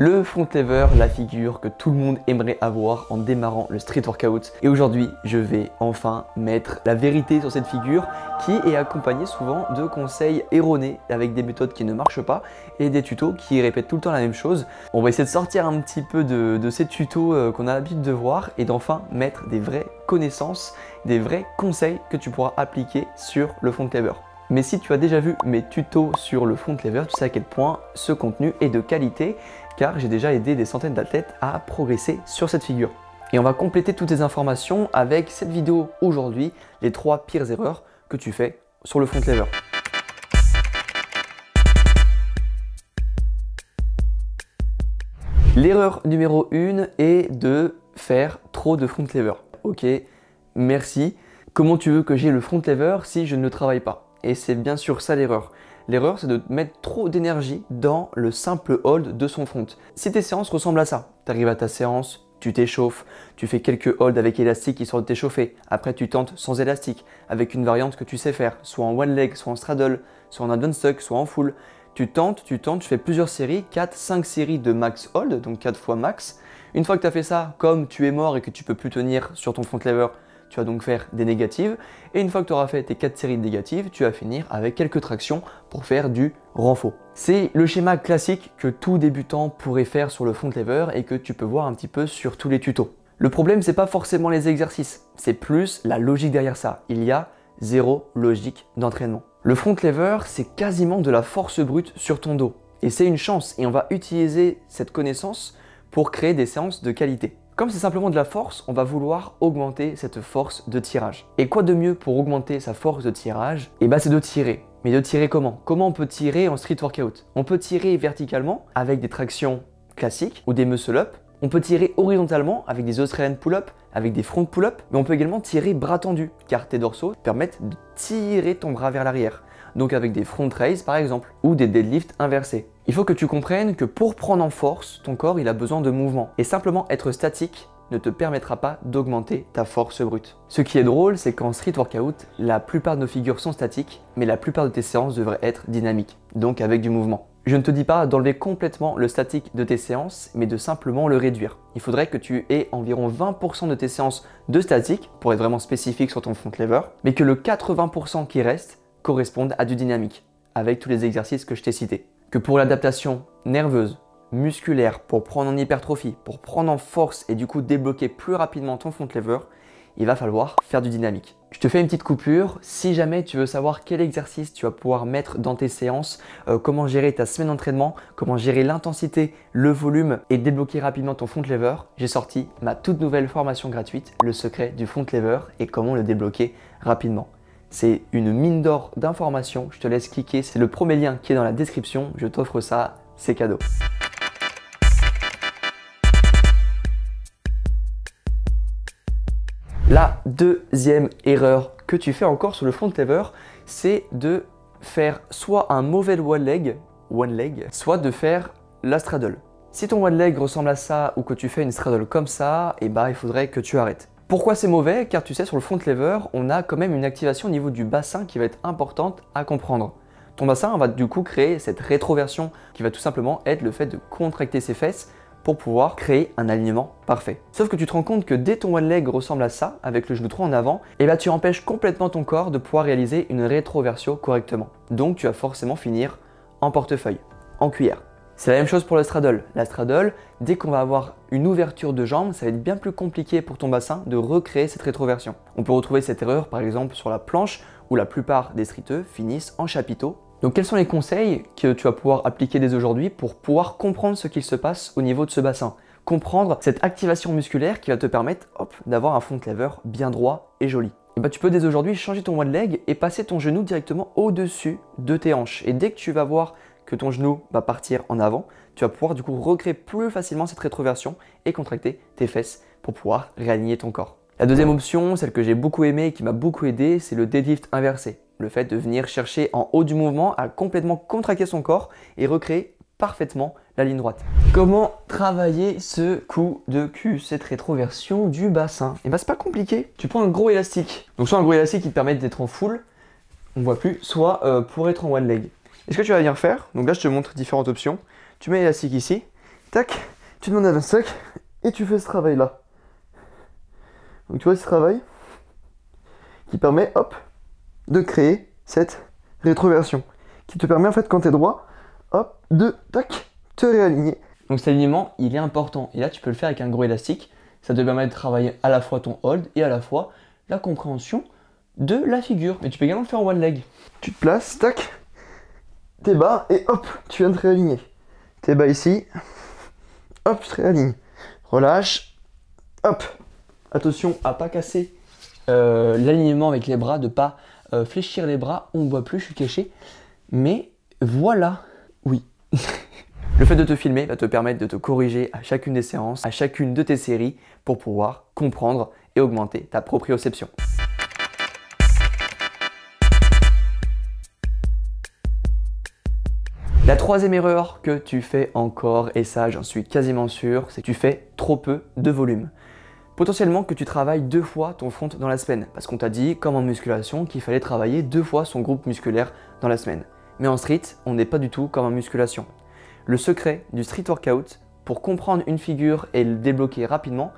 Le front lever, la figure que tout le monde aimerait avoir en démarrant le street workout. Et aujourd'hui, je vais enfin mettre la vérité sur cette figure qui est accompagnée souvent de conseils erronés avec des méthodes qui ne marchent pas et des tutos qui répètent tout le temps la même chose. On va essayer de sortir un petit peu de ces tutos qu'on a l'habitude de voir et d'enfin mettre des vraies connaissances, des vrais conseils que tu pourras appliquer sur le front lever. Mais si tu as déjà vu mes tutos sur le front lever, tu sais à quel point ce contenu est de qualité car j'ai déjà aidé des centaines d'athlètes à progresser sur cette figure. Et on va compléter toutes ces informations avec cette vidéo aujourd'hui, les 3 pires erreurs que tu fais sur le front lever. L'erreur numéro 1 est de faire trop de front lever. Ok, merci. Comment tu veux que j'ai le front lever si je ne le travaille pas? Et c'est bien sûr ça l'erreur. L'erreur, c'est de mettre trop d'énergie dans le simple hold de son front. Si tes séances ressemblent à ça, tu arrives à ta séance, tu t'échauffes, tu fais quelques holds avec élastique histoire de t'échauffer. Après, tu tentes sans élastique, avec une variante que tu sais faire, soit en one leg, soit en straddle, soit en advanced tuck, soit en full. Tu tentes, tu fais plusieurs séries, 4-5 séries de max hold, donc 4 fois max. Une fois que tu as fait ça, comme tu es mort et que tu peux plus tenir sur ton front lever, tu vas donc faire des négatives. Et une fois que tu auras fait tes 4 séries de négatives, tu vas finir avec quelques tractions pour faire du renfort. C'est le schéma classique que tout débutant pourrait faire sur le front lever et que tu peux voir un petit peu sur tous les tutos. Le problème, c'est pas forcément les exercices, c'est plus la logique derrière ça. Il y a zéro logique d'entraînement. Le front lever, c'est quasiment de la force brute sur ton dos. Et c'est une chance et on va utiliser cette connaissance pour créer des séances de qualité. Comme c'est simplement de la force, on va vouloir augmenter cette force de tirage. Et quoi de mieux pour augmenter sa force de tirage? Et bah c'est de tirer. Mais de tirer comment? Comment on peut tirer en street workout? On peut tirer verticalement avec des tractions classiques ou des muscle-up. On peut tirer horizontalement avec des Australian pull-up, avec des front pull-up. Mais on peut également tirer bras tendus car tes dorsaux permettent de tirer ton bras vers l'arrière. Donc avec des front raise par exemple, ou des deadlifts inversés. Il faut que tu comprennes que pour prendre en force, ton corps il a besoin de mouvement. Et simplement être statique ne te permettra pas d'augmenter ta force brute. Ce qui est drôle, c'est qu'en street workout, la plupart de nos figures sont statiques, mais la plupart de tes séances devraient être dynamiques, donc avec du mouvement. Je ne te dis pas d'enlever complètement le statique de tes séances, mais de simplement le réduire. Il faudrait que tu aies environ 20% de tes séances de statique, pour être vraiment spécifique sur ton front lever, mais que le 80% qui reste correspondent à du dynamique, avec tous les exercices que je t'ai cités. Que pour l'adaptation nerveuse, musculaire, pour prendre en hypertrophie, pour prendre en force et du coup débloquer plus rapidement ton front lever, il va falloir faire du dynamique. Je te fais une petite coupure. Si jamais tu veux savoir quel exercice tu vas pouvoir mettre dans tes séances, comment gérer ta semaine d'entraînement, comment gérer l'intensité, le volume et débloquer rapidement ton front lever, j'ai sorti ma toute nouvelle formation gratuite, le secret du front lever et comment le débloquer rapidement. C'est une mine d'or d'informations, je te laisse cliquer, c'est le premier lien qui est dans la description, je t'offre ça, c'est cadeau. La deuxième erreur que tu fais encore sur le front lever, c'est de faire soit un mauvais one leg, soit de faire la straddle. Si ton one leg ressemble à ça ou que tu fais une straddle comme ça, et bah il faudrait que tu arrêtes. Pourquoi c'est mauvais? Car tu sais, sur le front lever, on a quand même une activation au niveau du bassin qui va être importante à comprendre. Ton bassin va du coup créer cette rétroversion qui va tout simplement être le fait de contracter ses fesses pour pouvoir créer un alignement parfait. Sauf que tu te rends compte que dès ton one leg ressemble à ça, avec le genou trop en avant, et bah tu empêches complètement ton corps de pouvoir réaliser une rétroversion correctement. Donc tu vas forcément finir en portefeuille, en cuillère. C'est la même chose pour le straddle. La straddle, dès qu'on va avoir une ouverture de jambe, ça va être bien plus compliqué pour ton bassin de recréer cette rétroversion. On peut retrouver cette erreur par exemple sur la planche où la plupart des streeteux finissent en chapiteau. Donc quels sont les conseils que tu vas pouvoir appliquer dès aujourd'hui pour pouvoir comprendre ce qu'il se passe au niveau de ce bassin? Comprendre cette activation musculaire qui va te permettre d'avoir un front lever bien droit et joli. Et bah, tu peux dès aujourd'hui changer ton one leg et passer ton genou directement au-dessus de tes hanches. Et dès que tu vas voir que ton genou va partir en avant, tu vas pouvoir du coup recréer plus facilement cette rétroversion et contracter tes fesses pour pouvoir réaligner ton corps. La deuxième option, celle que j'ai beaucoup aimée et qui m'a beaucoup aidé, c'est le deadlift inversé. Le fait de venir chercher en haut du mouvement à complètement contracter son corps et recréer parfaitement la ligne droite. Comment travailler ce coup de cul, cette rétroversion du bassin? Et bah c'est pas compliqué, tu prends un gros élastique. Donc soit un gros élastique qui te permet d'être en full, on voit plus, soit pour être en one leg. Et ce que tu vas venir faire, donc là je te montre différentes options. Tu mets l'élastique ici, tac, tu demandes à un sac et tu fais ce travail-là. Donc tu vois ce travail qui permet, hop, de créer cette rétroversion. Qui te permet en fait quand tu es droit, hop, de, tac, te réaligner. Donc cet alignement, il est important. Et là, tu peux le faire avec un gros élastique. Ça te permet de travailler à la fois ton hold et à la fois la compréhension de la figure. Mais tu peux également le faire en one leg. Tu te places, tac, t'es bas et hop, tu viens de te réaligner. T'es bas ici, hop, tu te réalignes. Relâche, hop. Attention à pas casser l'alignement avec les bras, de pas fléchir les bras. On ne voit plus, je suis caché. Mais voilà, oui. Le fait de te filmer va te permettre de te corriger à chacune des séances, à chacune de tes séries, pour pouvoir comprendre et augmenter ta proprioception. La troisième erreur que tu fais encore, et ça j'en suis quasiment sûr, c'est que tu fais trop peu de volume. Potentiellement que tu travailles 2 fois ton front dans la semaine, parce qu'on t'a dit, comme en musculation, qu'il fallait travailler 2 fois son groupe musculaire dans la semaine. Mais en street, on n'est pas du tout comme en musculation. Le secret du street workout, pour comprendre une figure et le débloquer rapidement,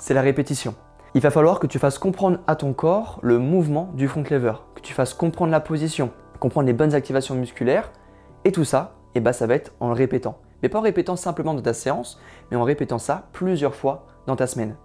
c'est la répétition. Il va falloir que tu fasses comprendre à ton corps le mouvement du front lever, que tu fasses comprendre la position, comprendre les bonnes activations musculaires, et tout ça, ça va être en le répétant. Mais pas en répétant simplement dans ta séance, mais en répétant ça plusieurs fois dans ta semaine.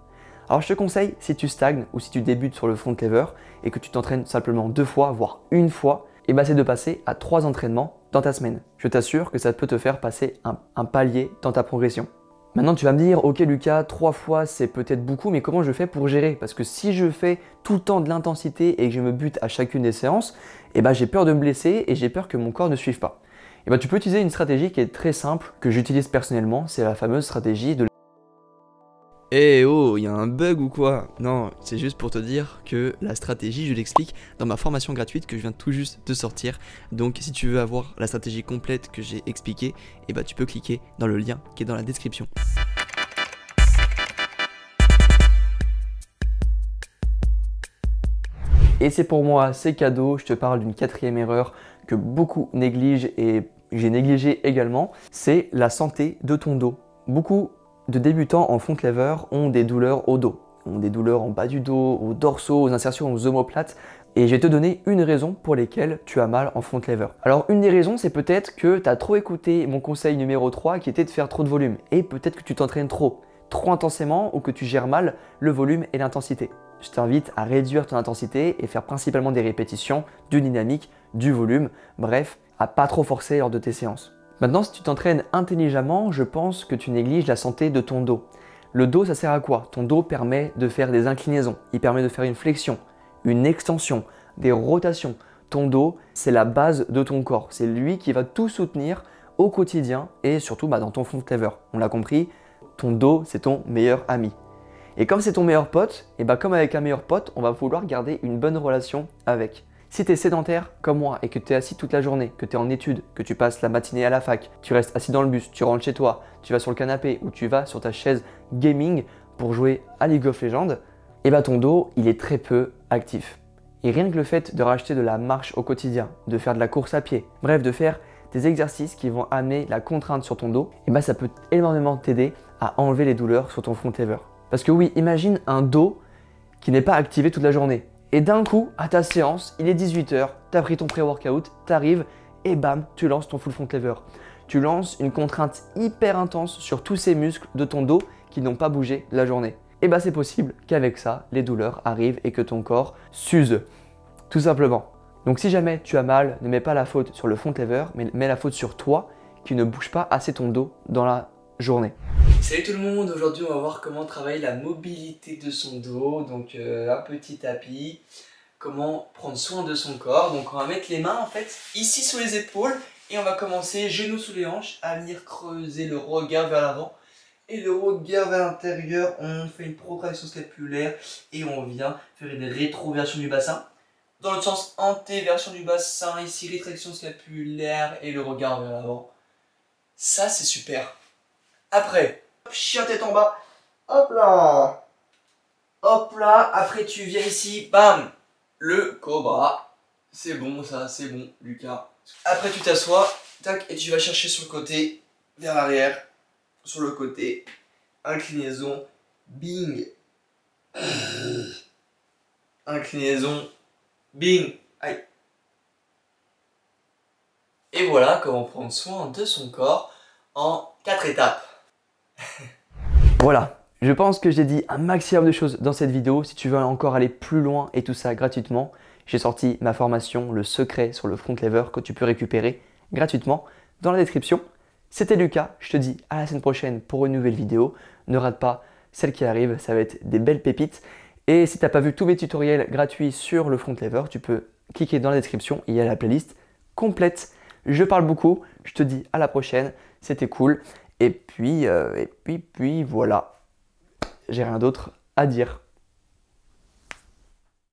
Alors je te conseille, si tu stagnes ou si tu débutes sur le front lever et que tu t'entraînes simplement 2 fois, voire 1 fois, c'est de passer à 3 entraînements dans ta semaine. Je t'assure que ça peut te faire passer un palier dans ta progression. Maintenant tu vas me dire, ok Lucas, 3 fois c'est peut-être beaucoup, mais comment je fais pour gérer? Parce que si je fais tout le temps de l'intensité et que je me bute à chacune des séances, j'ai peur de me blesser et j'ai peur que mon corps ne suive pas. Tu peux utiliser une stratégie qui est très simple, que j'utilise personnellement, c'est la fameuse stratégie de... Eh oh, il y a un bug ou quoi? Non, c'est juste pour te dire que la stratégie, je l'explique dans ma formation gratuite que je viens tout juste de sortir. Donc si tu veux avoir la stratégie complète que j'ai expliquée, tu peux cliquer dans le lien qui est dans la description. Et c'est pour moi, c'est cadeau, je te parle d'une 4e erreur que beaucoup négligent et j'ai négligé également, c'est la santé de ton dos. Beaucoup de débutants en front lever ont des douleurs au dos, ont des douleurs en bas du dos, aux dorsaux, aux insertions, aux omoplates. Et je vais te donner une raison pour lesquelles tu as mal en front lever. Alors une des raisons, c'est peut-être que tu as trop écouté mon conseil numéro 3 qui était de faire trop de volume. Et peut-être que tu t'entraînes trop intensément ou que tu gères mal le volume et l'intensité. Je t'invite à réduire ton intensité et faire principalement des répétitions, du dynamique, du volume, bref, à pas trop forcer lors de tes séances. Maintenant, si tu t'entraînes intelligemment, je pense que tu négliges la santé de ton dos. Le dos, ça sert à quoi? Ton dos permet de faire des inclinaisons, il permet de faire une flexion, une extension, des rotations. Ton dos, c'est la base de ton corps. C'est lui qui va tout soutenir au quotidien et surtout dans ton front lever. On l'a compris, ton dos, c'est ton meilleur ami. Et comme c'est ton meilleur pote, comme avec un meilleur pote, on va vouloir garder une bonne relation avec. Si tu es sédentaire comme moi et que tu es assis toute la journée, que tu es en études, que tu passes la matinée à la fac, tu restes assis dans le bus, tu rentres chez toi, tu vas sur le canapé ou tu vas sur ta chaise gaming pour jouer à League of Legends, ton dos, il est très peu actif. Et rien que le fait de racheter de la marche au quotidien, de faire de la course à pied, bref, de faire des exercices qui vont amener la contrainte sur ton dos, ça peut énormément t'aider à enlever les douleurs sur ton front lever. Parce que oui, imagine un dos qui n'est pas activé toute la journée. Et d'un coup, à ta séance, il est 18 h, tu as pris ton pré-workout, tu arrives et bam, tu lances ton full front lever. Tu lances une contrainte hyper intense sur tous ces muscles de ton dos qui n'ont pas bougé la journée. C'est possible qu'avec ça, les douleurs arrivent et que ton corps s'use, tout simplement. Donc si jamais tu as mal, ne mets pas la faute sur le front lever, mais mets la faute sur toi qui ne bouge pas assez ton dos dans la journée. Salut tout le monde, aujourd'hui on va voir comment travailler la mobilité de son dos, donc un petit tapis, comment prendre soin de son corps. Donc on va mettre les mains en fait ici sous les épaules et on va commencer genoux sous les hanches à venir creuser le regard vers l'avant et le regard vers l'intérieur. On fait une protraction scapulaire et on vient faire une rétroversion du bassin. Dans l'autre sens, antéversion du bassin, ici rétraction scapulaire et le regard vers l'avant. Ça c'est super. Après, chien tête en bas, hop là, après tu viens ici, bam, le cobra, c'est bon ça, c'est bon Lucas. Après tu t'assois, tac, et tu vas chercher sur le côté, vers l'arrière, sur le côté, inclinaison, bing, inclinaison, bing, aïe. Et voilà comment prendre soin de son corps en 4 étapes. Voilà, je pense que j'ai dit un maximum de choses dans cette vidéo. Si tu veux encore aller plus loin et tout ça gratuitement, j'ai sorti ma formation, le secret sur le front lever que tu peux récupérer gratuitement dans la description. C'était Lucas, je te dis à la semaine prochaine pour une nouvelle vidéo. Ne rate pas celle qui arrive, ça va être des belles pépites. Et si tu n'as pas vu tous mes tutoriels gratuits sur le front lever, tu peux cliquer dans la description, il y a la playlist complète. Je parle beaucoup, je te dis à la prochaine, c'était cool. Et puis voilà, j'ai rien d'autre à dire.